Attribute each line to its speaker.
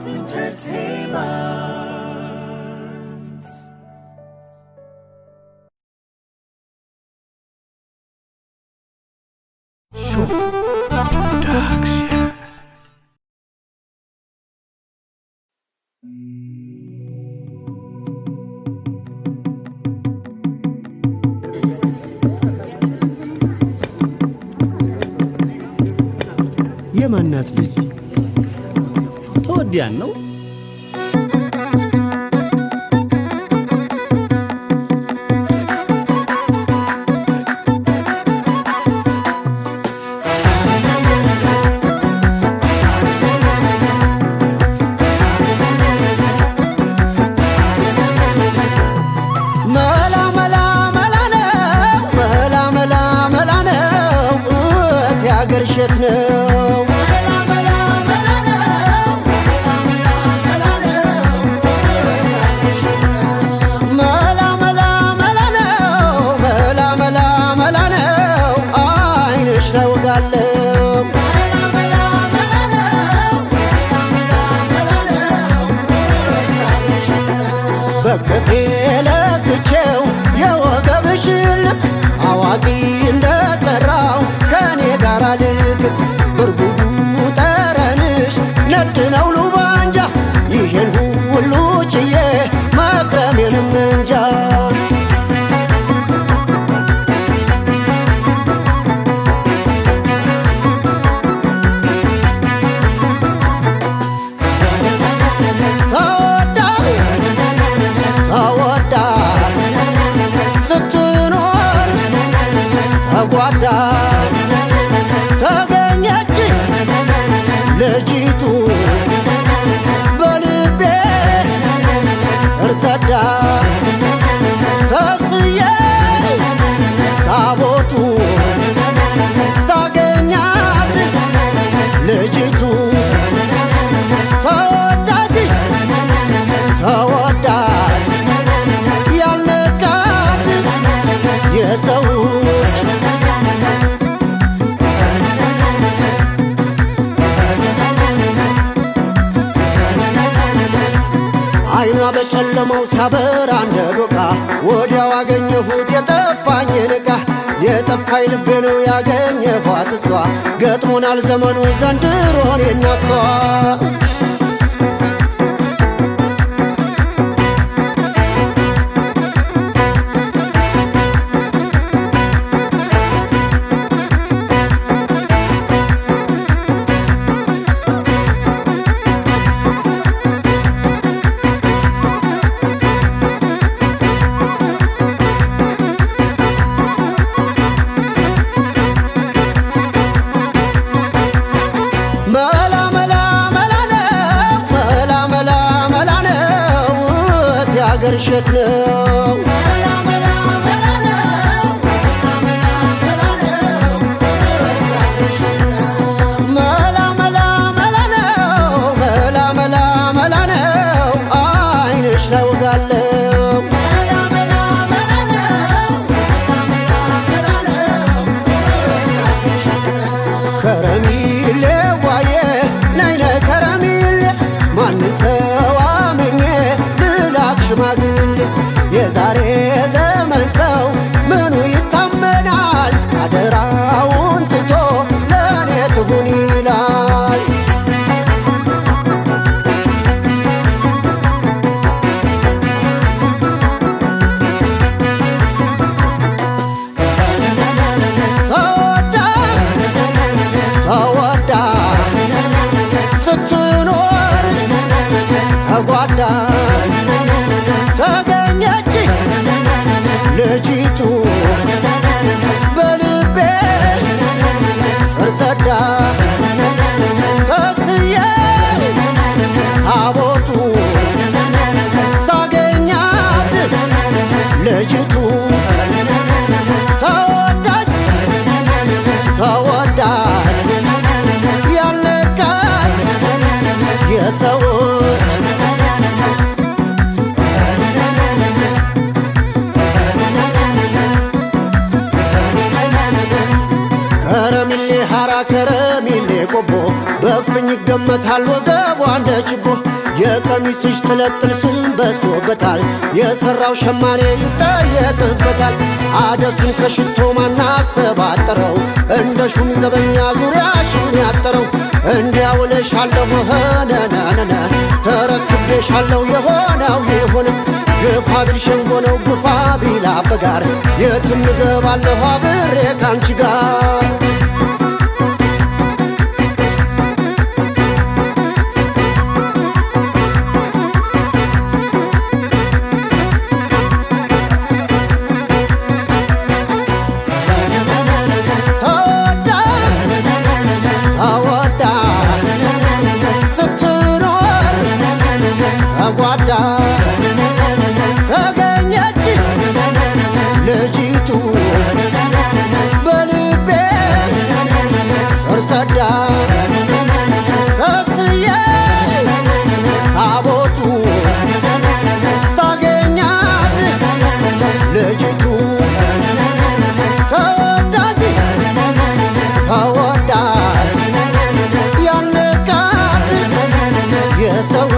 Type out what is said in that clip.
Speaker 1: Entertainment. Show Production.
Speaker 2: የማናት ልጅ ተወዲያን ነው ገርሸት ነው በከፌ ለክቼው የወገብሽን አዋቂ እንደሰራው ከኔ ጋር ልክ ብርጉዱ ጠረንሽ ነድ ነው ሉባንጃ ይሄን ሁሉ ችዬ መክረሜንም እንጃ ጓዳ ተገኘች ልጅቱ በልቤ ስር ሰዳ ተስዬ ታቦቱ ሳገኛት ልጅቱ ተወዳጅ ተወዳጅ ያልነካት የሰው አይኗ በጨለማው ሲያበራ እንደ ዶቃ ወዲያው አገኘሁት የጠፋኝን ዕቃ የጠፋኝ ልቤ ነው ያገኘኋት እሷ ገጥሞናል ዘመኑ ዘንድሮን የናሷ ገርሸት ነው አይንሽ ላይ ወጋለው ከረሚሌ ዋዬ ነይነ ከረሚሌ ማን ሰው አምኜ ሽማግሌ የዛሬ ዘመን ሰው ምኑ ይታመናል አደራውን ትቶ ለእኔ ትሁን ይላል ተወዳ ተወዳ ስትኖር ተጓዳ ተገኘች ልጅቱ በልቤ ስር ሰዳ ተስዬ ታቦቱ ሳገኛት ልጅቱ ተወዳጅ ተወዳጅ ያልነካት የሰዎች ከረሚሌ ሐራ ከረ ሚሌ ቆቦ በፍኝ ይገመታል ወገቧ እንደ ችቦ የቀሚስሽ ትለጥል ስም በስቶበታል የሰራው ሸማኔ ይጠየቅበታል አደሱን ከሽቶ ማናሰባጠረው እንደ ሹም ዘበኛ ዙሪያሽን ያጠረው እንዲያውልሻለሁ ሆነናነነ ተረክቤሻለሁ የሆነው ይሁን ግፋ ቢል ሸንጎ ነው ግፋ ቢል አበጋር የትም እገባለሁ አብሬ ካንቺ ጋር ተጓዳ ተገኘች ልጅቱ በልቤ ሰርሰዳ ከስዬ ታቦቱ ሳገኛት ልጅቱ ተወዳጅ ተወዳጅ ያነቃት የሰው